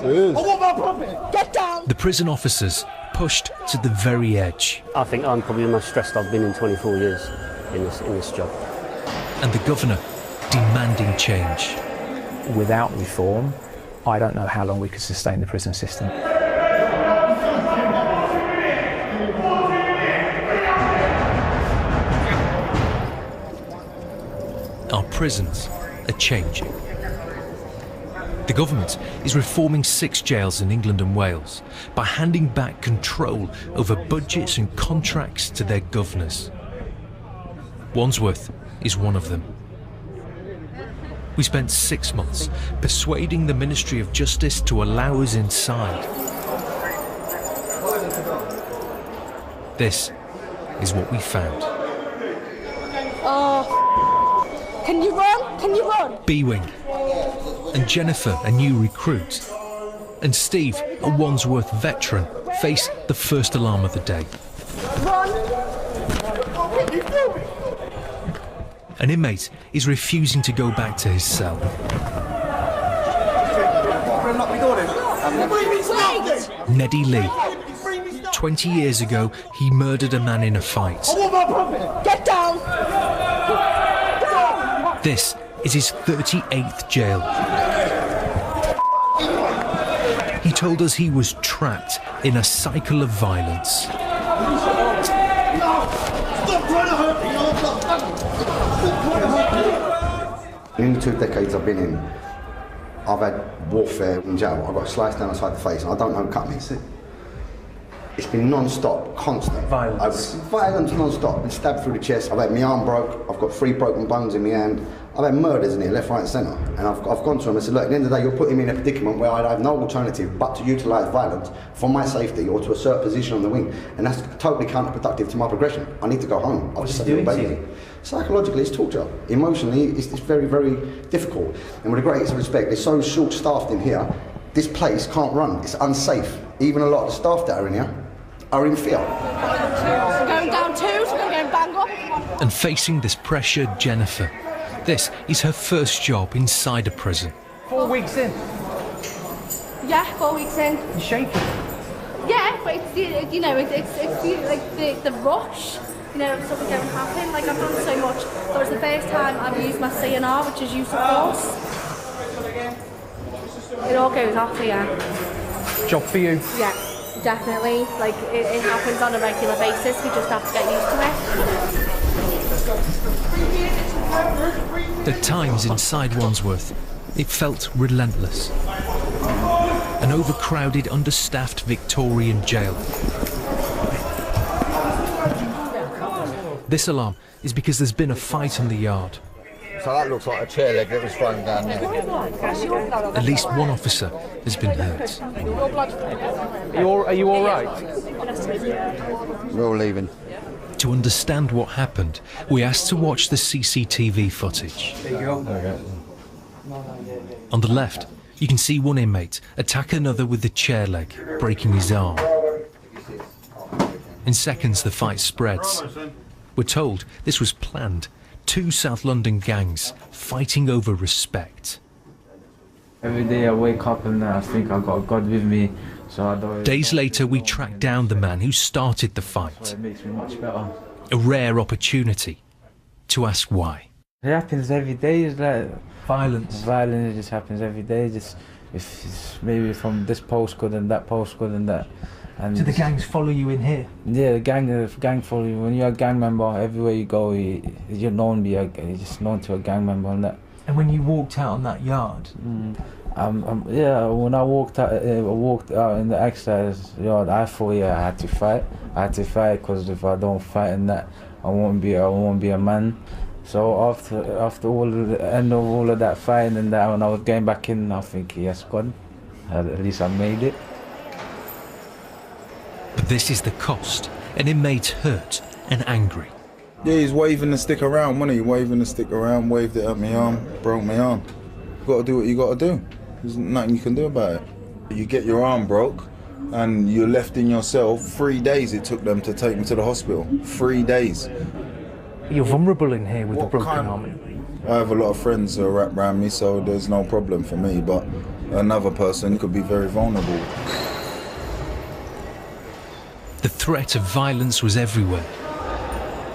Get down! The prison officers pushed to the very edge. I think I'm probably the most stressed I've been in 24 years in this job. And the governor demanding change. Without reform, I don't know how long we could sustain the prison system. Our prisons are changing. The government is reforming 6 jails in England and Wales by handing back control over budgets and contracts to their governors. Wandsworth is one of them. We spent 6 months persuading the Ministry of Justice to allow us inside. This is what we found. Can you run? Can you run? B-Wing and Jennifer, a new recruit, and Steve, a Wandsworth veteran, face the first alarm of the day. Run! An inmate is refusing to go back to his cell. Neddy Lee. 20 years ago, he murdered a man in a fight. Get down! This is his 38th jail. He told us he was trapped in a cycle of violence. In the 2 decades I've been in, I've had warfare in jail. I got sliced down the side of the face and I don't know who cut me. It's been non-stop, constant. Violence? Violence non-stop. Been stabbed through the chest. I've had my arm broke. I've got 3 broken bones in my hand. I've had murders in here, left, right and centre. And I've gone to him and said, look, at the end of the day, you're putting me in a predicament where I have no alternative but to utilise violence for my safety or to assert position on the wing. And that's totally counterproductive to my progression. I need to go home. What's he doing to you? Psychologically, it's torture. Emotionally, it's very, very difficult. And with the greatest respect, they're so short-staffed in here, this place can't run. It's unsafe. Even a lot of the staff that are in here are in fear. Going down 2, so we're going bang up. And facing this pressure, Jennifer. This is her first job inside a prison. 4 weeks in. Yeah, 4 weeks in. You're shaking. Yeah, but it's the rush. You know, if something don't happen. Like, I've done so much. So it's the first time I've used my CNR, which is use of force. It all goes off here. Job for you. Yeah, definitely. Like, it happens on a regular basis. We just have to get used to it. At times inside Wandsworth, it felt relentless. An overcrowded, understaffed Victorian jail. This alarm is because there's been a fight in the yard. So that looks like a chair leg that was thrown down there. At least one officer has been hurt. Are you all right? We're all leaving. To understand what happened, we asked to watch the CCTV footage. There you go. Okay. On the left, you can see one inmate attack another with the chair leg, breaking his arm. In seconds, the fight spreads. We're told this was planned. 2 South London gangs fighting over respect. Every day I wake up and I think I got God with me, so I don't... Days later, we tracked down the man who started the fight. So it makes me much better. A rare opportunity to ask why. It happens every day. It's like Violence. violence just happens every day. Just if it's maybe from this postcode and that postcode and that. And Do the gangs follow you in here? yeah, the gang follow you. When you're a gang member, everywhere you go, you're just known to a gang member and that. And when you walked out on that yard? Yeah, when I walked out in the exercise yard, I thought I had to fight. I had to fight because if I don't fight in that, I won't be a man. So after all the end of all of that fighting and that, when I was getting back in, I think yes, God, at least I made it. But this is the cost. An inmate hurt and angry. Yeah, he's waving the stick around, wasn't he? Waving the stick around, waved it at my arm, broke my arm. You got to do what you got to do. There's nothing you can do about it. You get your arm broke and you're left in your cell. 3 days it took them to take me to the hospital. 3 days. You're vulnerable in here with a broken arm. I have a lot of friends who are wrapped around me, so there's no problem for me, but another person could be very vulnerable. The threat of violence was everywhere.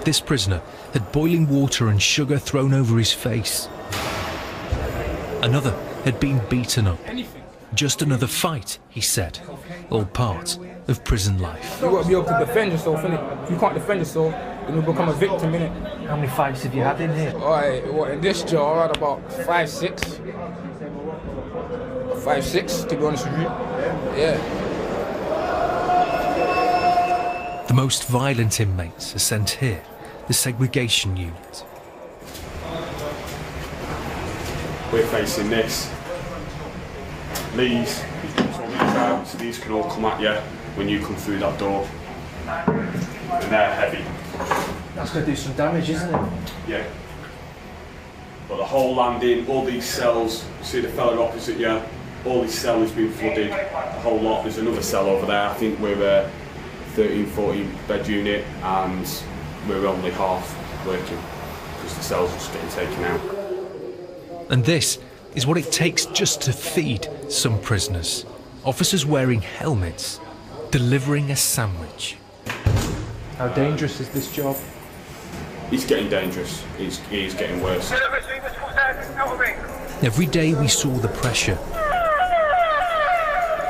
This prisoner had boiling water and sugar thrown over his face. Another had been beaten up. Just another fight, he said, all part of prison life. You've got to be able to defend yourself, innit? If you can't defend yourself, then you'll become a victim, innit? How many fights have you had in here? In this jail, I had about 5, 6. 5, 6, to be honest with you. Yeah. The most violent inmates are sent here, the segregation unit. We're facing this. These out, so these can all come at you when you come through that door. And they're heavy. That's going to do some damage, isn't it? Yeah. But the whole landing, all these cells, you see the fella opposite you, all this cell has been flooded, the whole lot. There's another cell over there. I think we're a 13, 14 bed unit and we're only half working because the cells are just getting taken out. And this is what it takes just to feed some prisoners. Officers wearing helmets, delivering a sandwich. How dangerous is this job? It's getting dangerous. He's getting worse. Every day we saw the pressure.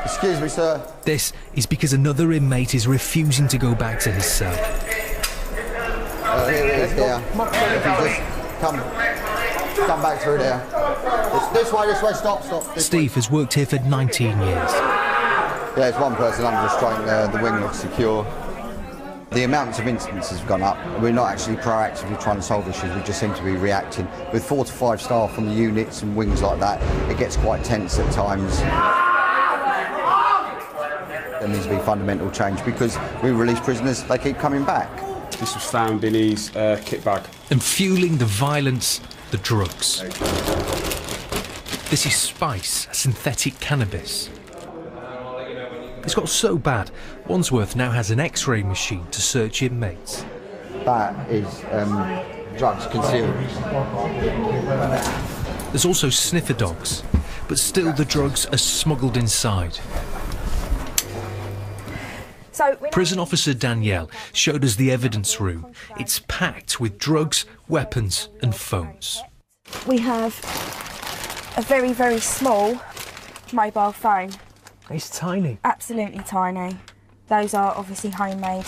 Excuse me, sir. This is because another inmate is refusing to go back to his cell. Here it is, here. If you just come back through there. It's this way, stop. Steve has worked here for 19 years. Yeah, it's one person under restraint there, the wing looks secure. The amounts of incidents have gone up. We're not actually proactively trying to solve issues, we just seem to be reacting. With 4 to 5 staff from the units and wings like that, it gets quite tense at times. There needs to be fundamental change because we release prisoners, they keep coming back. This was found in his kit bag. And fueling the violence, the drugs. This is spice, a synthetic cannabis. It's got so bad, Wandsworth now has an X-ray machine to search inmates. That is drugs concealed. There's also sniffer dogs, but still the drugs are smuggled inside. Prison officer Danielle showed us the evidence room. It's packed with drugs, weapons and phones. We have a very, very small mobile phone. It's tiny. Absolutely tiny. Those are obviously homemade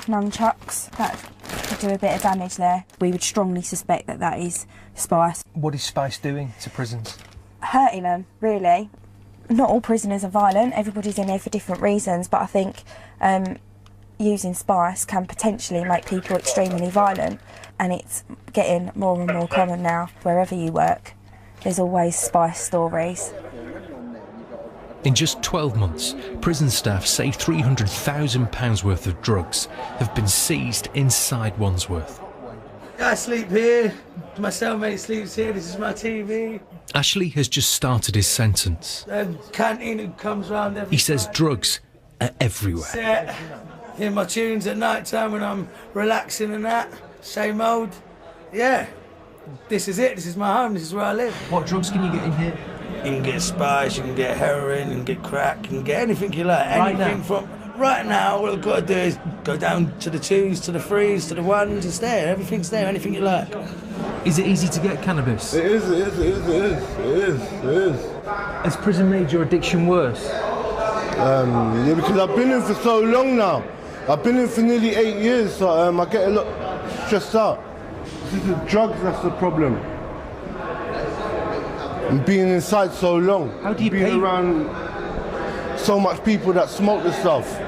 nunchucks. That could do a bit of damage there. We would strongly suspect that that is spice. What is spice doing to prisons? Hurting them, really. Not all prisoners are violent. Everybody's in there for different reasons, but I think using spice can potentially make people extremely violent, and it's getting more and more common now. Wherever you work, there's always spice stories. In just 12 months, prison staff say £300,000 worth of drugs have been seized inside Wandsworth. I sleep here, my cellmate sleeps here, this is my TV. Ashley has just started his sentence. Canteen comes round every He says drugs are everywhere. set. Hear my tunes at night time when I'm relaxing and that. Same old. Yeah, this is it, this is my home, this is where I live. What drugs can you get in here? You can get spice, you can get heroin, you can get crack, you can get anything you like. Anything right now, all I've got to do is go down to the 2s, to the 3s, to the 1s, it's there, everything's there, anything you like. Is it easy to get cannabis? It is. Has prison made your addiction worse? Yeah, because I've been in for so long now. I've been in for nearly 8 years, so I get a lot stressed out. This is the drugs that's the problem. And being inside so long. How do you being pay? Around so much people that smoke this stuff.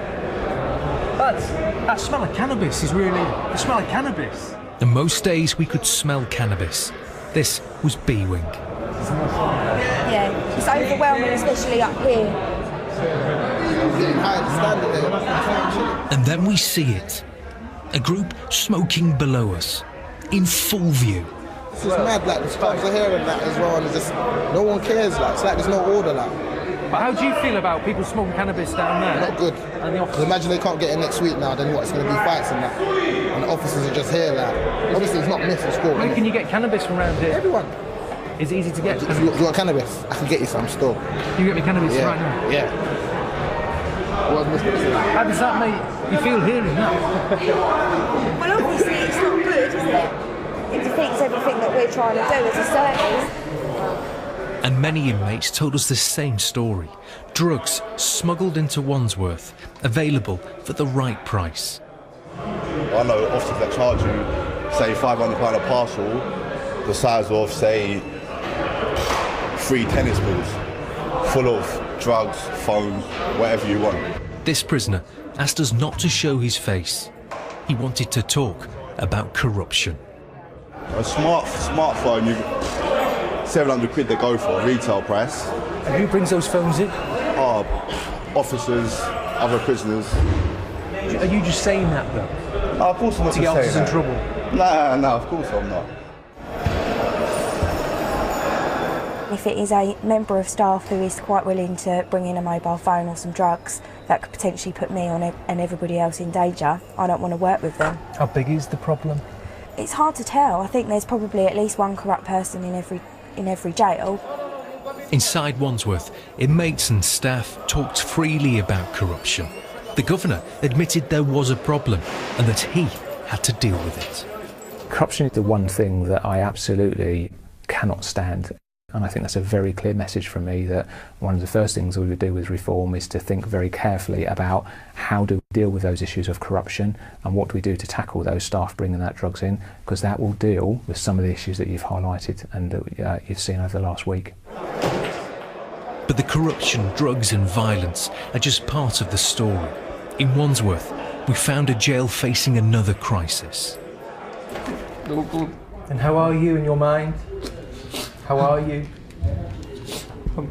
But that smell of cannabis is really the smell of cannabis. And most days we could smell cannabis. This was B-Wing. Yeah, it's overwhelming, especially up here. And then we see it. A group smoking below us, in full view. It's mad, like the stops are here and that as well, and it's just no one cares, like it's like there's no order, like. But how do you feel about people smoking cannabis down there? Not good. And the officers, imagine they can't get in next week now, then what? It's going to be fights and that. And the officers are just here, like. Obviously, it's not myth, it's cool. Where can you get cannabis from around here? Everyone. Is it easy to get? If you want cannabis, I can get you some still. You get me cannabis Yeah. right now? Yeah. How does that make you feel hearing that? Well, obviously it's not good, is it? It defeats everything that we're trying to do as a service. And many inmates told us the same story. Drugs smuggled into Wandsworth, available for the right price. I know officers that charge you, say, £500 a parcel, the size of, say, 3 tennis balls, full of drugs, phones, whatever you want. This prisoner asked us not to show his face. He wanted to talk about corruption. A smartphone, you 700 quid they go for, retail price. And who brings those phones in? Officers, other prisoners. Are you just saying that though? No, of course I'm not to get officers in that. trouble? No, of course I'm not. If it is a member of staff who is quite willing to bring in a mobile phone or some drugs, that could potentially put me on and everybody else in danger. I don't want to work with them. How big is the problem? It's hard to tell. I think there's probably at least one corrupt person in every jail. Inside Wandsworth, inmates and staff talked freely about corruption. The governor admitted there was a problem and that he had to deal with it. Corruption is the one thing that I absolutely cannot stand. And I think that's a very clear message from me, that one of the first things we would do with reform is to think very carefully about how do we deal with those issues of corruption and what do we do to tackle those staff bringing that drugs in, because that will deal with some of the issues that you've highlighted and that you've seen over the last week. But the corruption, drugs and violence are just part of the story. In Wandsworth, we found a jail facing another crisis. No good. And how are you in your mind? How are you?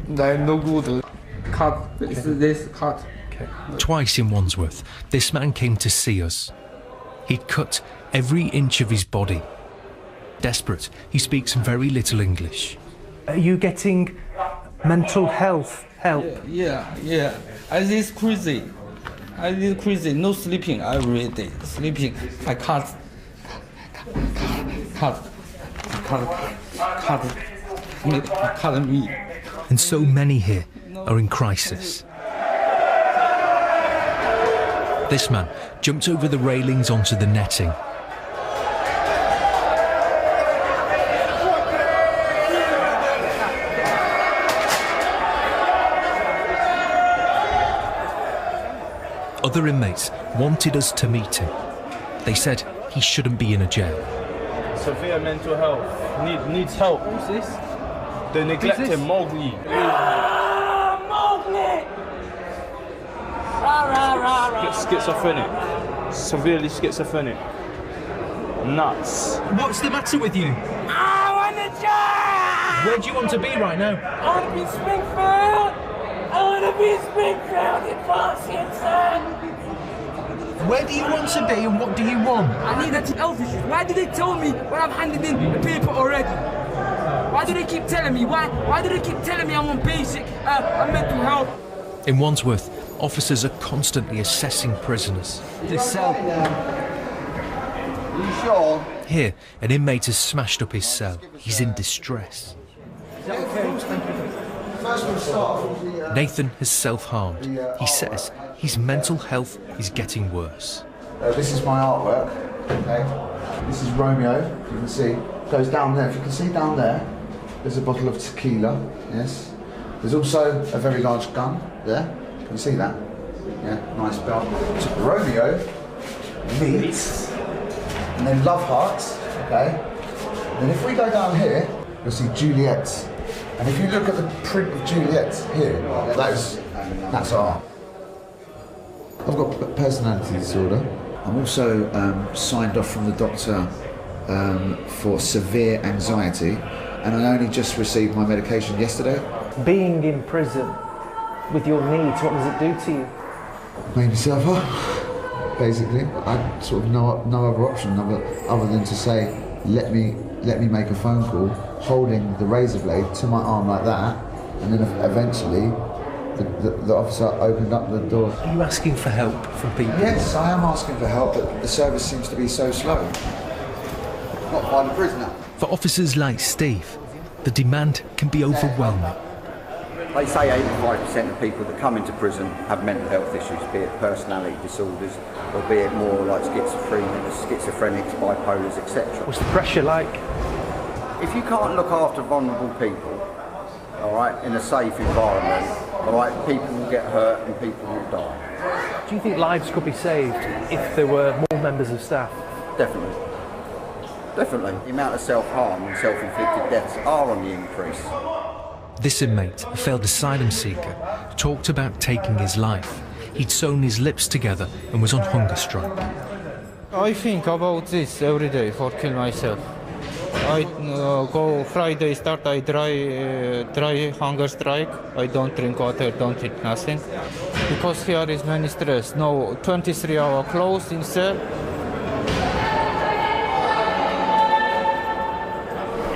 No good. Cut. This cut. Okay. Twice in Wandsworth, this man came to see us. He'd cut every inch of his body. Desperate, he speaks very little English. Are you getting mental health help? Yeah. I is crazy. No sleeping every day. Sleeping. I cut me. And so many here are in crisis. This man jumped over the railings onto the netting. Other inmates wanted us to meet him. They said he shouldn't be in a jail. Severe mental health. Needs help. Who's this? The neglected Mowgli. Mowgli! Schizophrenic. Severely schizophrenic. Nuts. What's the matter with you? I want to die! Where do you want to be right now? I want to be Springfield! I want to be Springfield in Washington! Where do you want to be and what do you want? I need that health issues. Why did they tell me when I've handed in the paper already? Why do they keep telling me? Why do they keep telling me I'm on basic mental health? In Wandsworth, officers are constantly assessing prisoners. This cell. Are you sure? Here, an inmate has smashed up his cell. He's in distress. Nathan has self-harmed. He says his mental health is getting worse. This is my artwork, okay? This is Romeo, you can see. Goes down there. If you can see down there, there's a bottle of tequila, yes. There's also a very large gun there. Can you see that? Yeah, nice belt. So Romeo meets, and then love hearts, okay? Then if we go down here, you'll see Juliet. And if you look at the print of Juliet here, that's art. I've got personality disorder. I'm also signed off from the doctor for severe anxiety, and I only just received my medication yesterday. Being in prison with your needs, what does it do to you? Made me suffer, basically. I sort of no other option other than to say, let me make a phone call, holding the razor blade to my arm like that, and then eventually the officer opened up the door. Are you asking for help from people? Yes, I am asking for help, but the service seems to be so slow. Not by the prisoner. For officers like Steve, the demand can be overwhelming. They say 85% of people that come into prison have mental health issues, be it personality disorders, or be it more like schizophrenics, bipolars, etc. What's the pressure like? If you can't look after vulnerable people, all right, in a safe environment, all right, people will get hurt and people will die. Do you think lives could be saved if there were more members of staff? Definitely. Definitely. The amount of self-harm and self-inflicted deaths are on the increase. This inmate, a failed asylum seeker, talked about taking his life. He'd sewn his lips together and was on hunger strike. I think about this every day for kill myself. I go Friday start, I dry hunger strike. I don't drink water, don't eat nothing. Because here is many stress. No 23-hour closed in cell.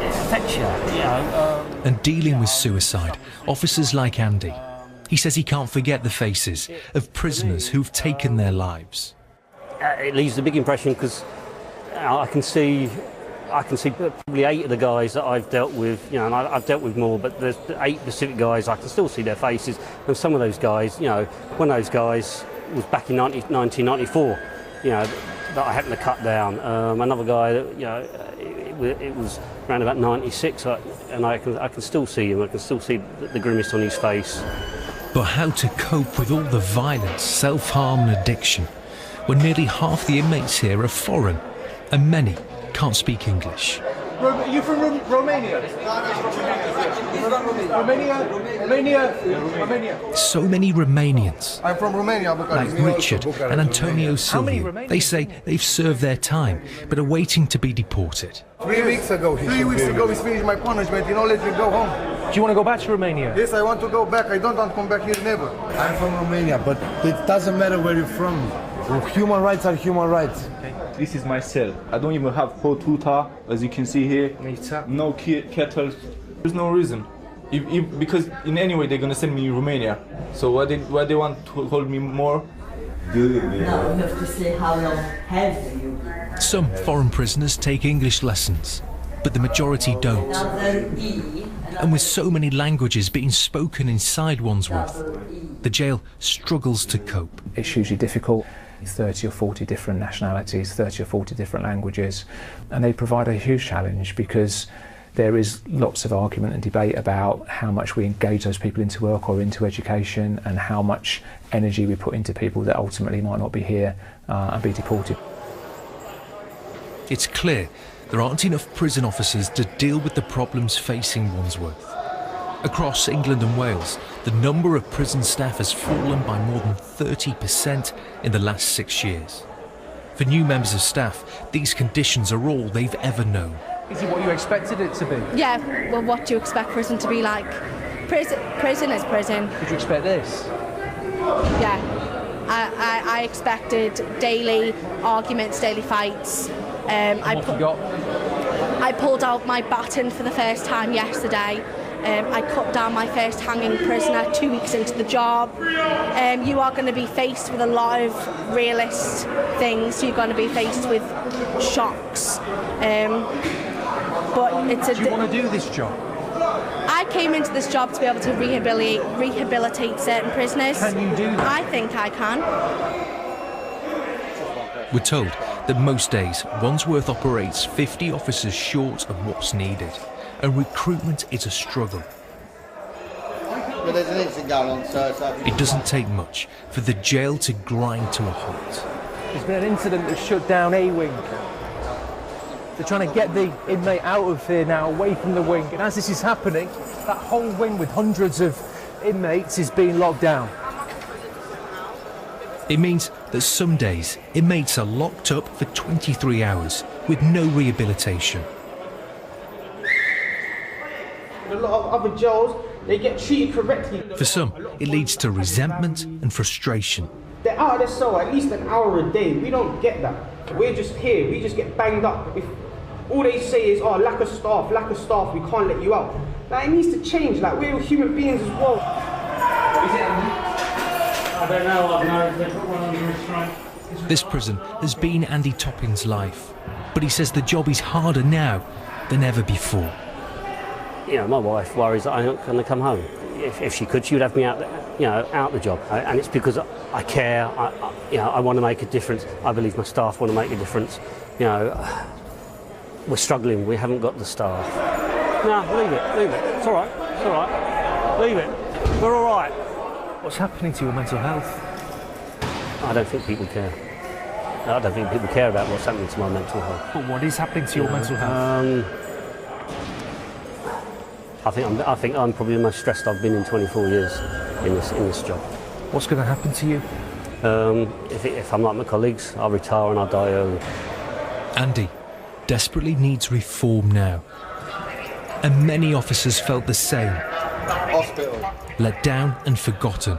It affects you, you know. And dealing with suicide, officers like Andy. He says he can't forget the faces of prisoners who've taken their lives. It leaves a big impression because I can see probably 8 of the guys that I've dealt with, you know, and I've dealt with more, but there's 8 specific guys, I can still see their faces. And some of those guys, you know, one of those guys was back in 1994, you know, that I happened to cut down. Another guy, that, you know, it was around about 96, and I can still see him, I can still see the grimace on his face. But how to cope with all the violence, self-harm and addiction when nearly half the inmates here are foreign and many can't speak English? Are you from Romania? Romania? So many Romanians, I'm from Romania. like Richard and Antonio Silvio. They say they've served their time, but are waiting to be deported. 3 weeks ago he finished my punishment, you know, let me go home. Do you want to go back to Romania? Yes, I want to go back. I don't want to come back here never. I'm from Romania, but it doesn't matter where you're from. Human rights are human rights. Okay. This is my cell. I don't even have hot water, as you can see here. No kettle. There's no reason. Because in any way they're gonna send me to Romania. So why they want to hold me more? Now we have to see how long have you. Some foreign prisoners take English lessons, but the majority don't. And with so many languages being spoken inside Wandsworth, the jail struggles to cope. It's hugely difficult. 30 or 40 different nationalities, 30 or 40 different languages, and they provide a huge challenge because there is lots of argument and debate about how much we engage those people into work or into education and how much energy we put into people that ultimately might not be here and be deported. It's clear there aren't enough prison officers to deal with the problems facing Wandsworth. Across England and Wales, the number of prison staff has fallen by more than 30% in the last 6 years. For new members of staff, these conditions are all they've ever known. Is it what you expected it to be? Yeah, well, what do you expect prison to be like? Prison is prison. Did you expect this? Yeah. I expected daily arguments, daily fights. I pulled out my baton for the first time yesterday. I cut down my first hanging prisoner 2 weeks into the job. You are going to be faced with a lot of realist things. You're going to be faced with shocks. But it's do you want to do this job? I came into this job to be able to rehabilitate certain prisoners. Can you do that? I think I can. We're told that most days Wandsworth operates 50 officers short of what's needed, and recruitment is a struggle. But there's an incident going on, so it doesn't take much for the jail to grind to a halt. There's been an incident that shut down a wing. They're trying to get the inmate out of here now, away from the wing, and as this is happening, that whole wing with hundreds of inmates is being locked down. It means that some days inmates are locked up for 23 hours with no rehabilitation. A lot of other jails, they get treated correctly. For some, it leads to resentment and frustration. They're out of their cell at least an hour a day. We don't get that. We're just here, we just get banged up. If all they say is, oh, lack of staff, we can't let you out. Like, it needs to change, like, we're human beings as well. I don't know, I've known they put one under restraint. This prison has been Andy Toppin's life, but he says the job is harder now than ever before. You know, my wife worries that I'm not going to come home. If she could, she would have me out, out the job. And it's because I care. I want to make a difference. I believe my staff want to make a difference. You know, we're struggling. We haven't got the staff. No, leave it. It's all right. It's all right. Leave it. We're all right. What's happening to your mental health? I don't think people care. I don't think people care about what's happening to my mental health. But what is happening to your mental health? I think I'm probably the most stressed I've been in 24 years in this job. What's going to happen to you? If I'm like my colleagues, I'll retire and I'll die early. Andy desperately needs reform now. And many officers felt the same. Hospital. Let down and forgotten.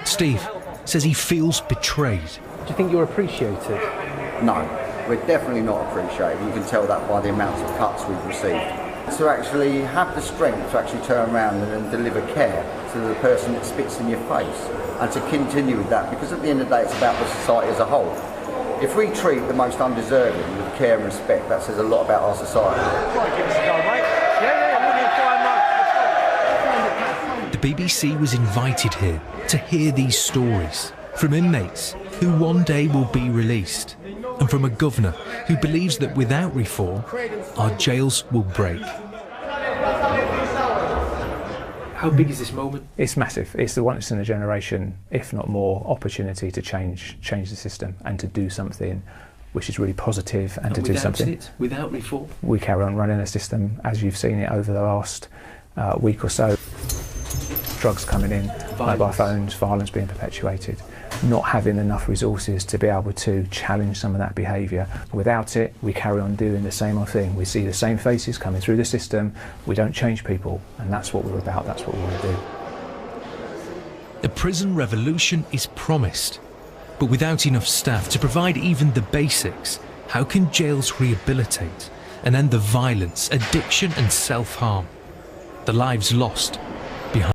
Steve says he feels betrayed. Do you think you're appreciated? No, we're definitely not appreciated. You can tell that by the amounts of cuts we've received. To actually have the strength to actually turn around and deliver care to the person that spits in your face, and to continue with that, because at the end of the day it's about the society as a whole. If we treat the most undeserving with care and respect, that says a lot about our society. The BBC was invited here to hear these stories from inmates who one day will be released, and from a governor who believes that without reform, our jails will break. How big is this moment? It's massive. It's the once in a generation, if not more, opportunity to change the system and to do something which is really positive and to do something. Without reform? We carry on running a system as you've seen it over the last week or so. Drugs coming in, mobile phones, violence being perpetuated, not having enough resources to be able to challenge some of that behaviour. Without it, we carry on doing the same old thing. We see the same faces coming through the system, we don't change people, and that's what we're about, that's what we want to do. A prison revolution is promised, but without enough staff to provide even the basics, how can jails rehabilitate and end the violence, addiction and self-harm? The lives lost